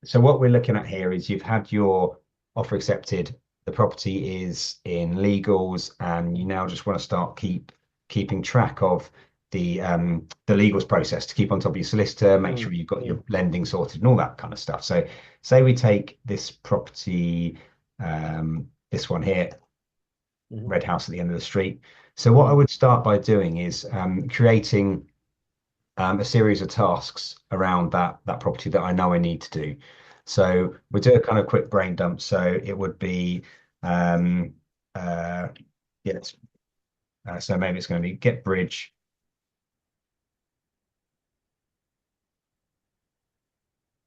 So what we're looking at here is you've had your offer accepted, the property is in legals, and you now just want to start keeping track of the legals process to keep on top of your solicitor, make Mm, sure you've got mm, your lending sorted and all that kind of stuff. So say we take this property, this one here, mhm, red house at the end of the street. So what I mm. would start by doing is creating a series of tasks around that property that I know I need to do. So we do a kind of quick brain dump. So it would be um, uh, yes. So maybe it's going to be get bridge.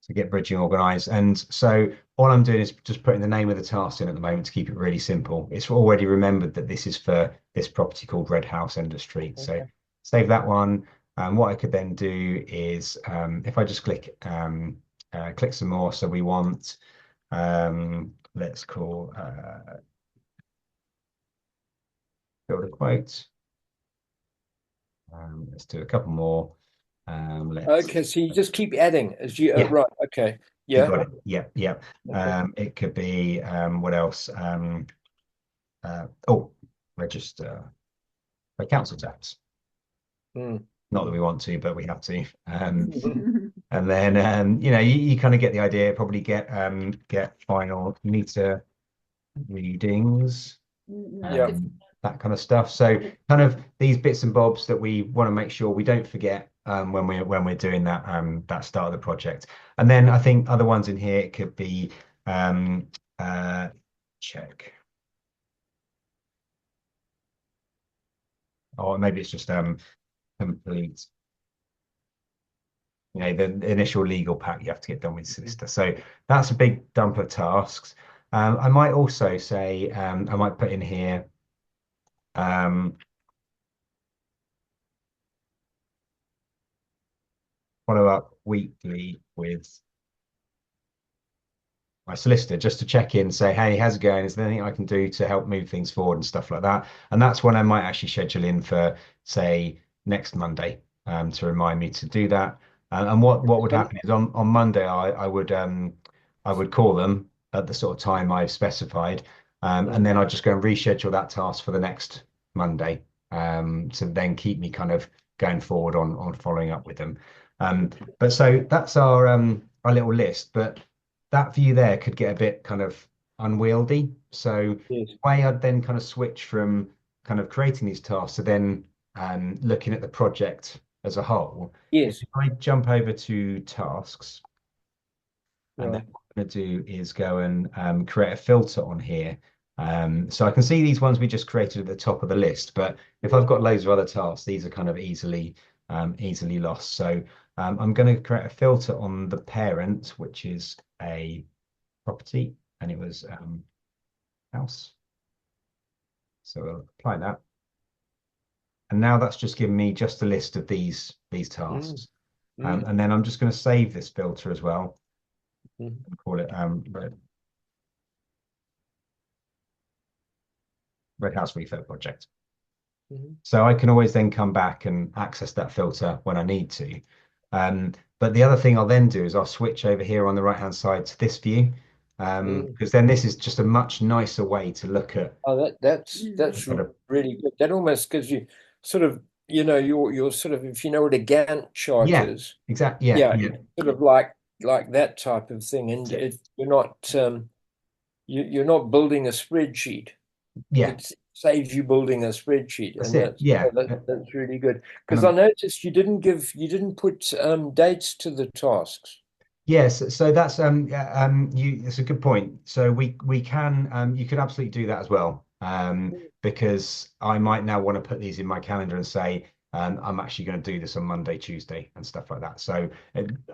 So get bridging organized. And so all I'm doing is just putting the name of the task in at the moment to keep it really simple. It's already remembered that this is for this property called Red House End of Street. So Okay. save that one. What I could then do is if I just click some more. So we want let's call build a quote. Let's do a couple more. Let's Okay, so you just keep adding as you yeah, right. Okay. you Yeah. got it. Yeah, yeah. Okay. It could be what else? Oh, register a council tax. Mm, Not that mm. we want to, but we have to. And then you kind of get the idea. Probably get final meter readings, No, Yeah. different. that kind of stuff. So kind of these bits and bobs that we want to make sure we don't forget when we're doing that start of the project. And then I think other ones in here it could be um, uh, check. Or maybe it's just complete, the initial legal pack you have to get done with the solicitor. So that's a big dump of tasks. I might also say, I might put in here, um, follow up weekly with my solicitor just to check in, say, hey, how's it going? Is there anything I can do to help move things forward and stuff like that? And that's when I might actually schedule in for, say, next Monday, to remind me to do that. And what would And happen is on Monday I would call them at the sort of time I've specified, and mm, then I'd just go and reschedule that task for the next Monday, to then keep me kind of going forward on following up with them. But so that's our little list, but that view there could get a bit kind of unwieldy. So yes. the way I'd then kind of switch from kind of creating these tasks to then looking at the project as a whole is Yes. if I jump over to tasks, and then Right. what I'm going to do is go and create a filter on here. So I can see these ones we just created at the top of the list, but if I've got loads of other tasks, these are kind of easily lost. So I'm going to create a filter on the parent, which is a property, and it was house. So we'll apply that. And now that's just given me just a list of these Mm, tasks. mm, And then I'm just going to save this filter as well mm, and call it Red House Refurb Project. mm. So I can always then come back and access that filter when I need to. But the other thing I'll then do is I'll switch over here on the right hand side to this view, Mm. because then this is just a much nicer way to look at Oh, that's the that's kind of really good. That almost gives you sort of, your sort of, if you know what a Gantt chart yeah, is, exactly, yeah, yeah, yeah, sort of like that type of thing. And that's it. you're not you're not building a spreadsheet. Yeah, It saves you building a spreadsheet, that's and it, yeah. that's really good. And Because I noticed you didn't put dates to the tasks. yes, so that's yeah, it's a good point. So we can you could absolutely do that as well. Because I might now want to put these in my calendar and say I'm actually going to do this on Monday, Tuesday, and stuff like that. So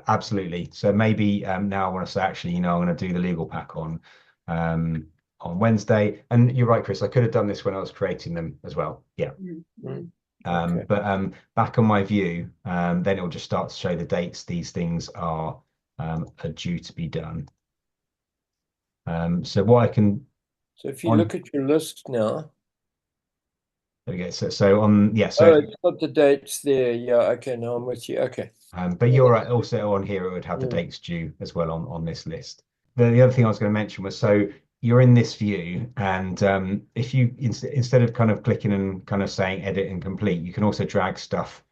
absolutely. So maybe now I want to say actually, I'm going to do the legal pack on Wednesday. And you're right, Chris. I could have done this when I was creating them as well. Yeah. Mm, Mm, mm. okay. But back on my view, then it'll just start to show the dates these things are due to be done. So what I can So if you on look at your list now, there we go. So on yeah, so oh, it's got the dates there. Yeah. Okay. Now I'm with you. Okay. But Yeah, you're right, also on here, it would have the mm, dates due as well on this list. The other thing I was going to mention was, so you're in this view, and if you instead of kind of clicking and kind of saying edit and complete, you can also drag stuff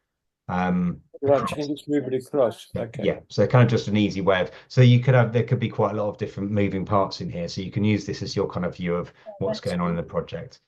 right, across. change, just move it across. Yeah, Okay. yeah. So kind of just an easy way of, so you could have, there could be quite a lot of different moving parts in here. So you can use this as your kind of view of what's going on in the project.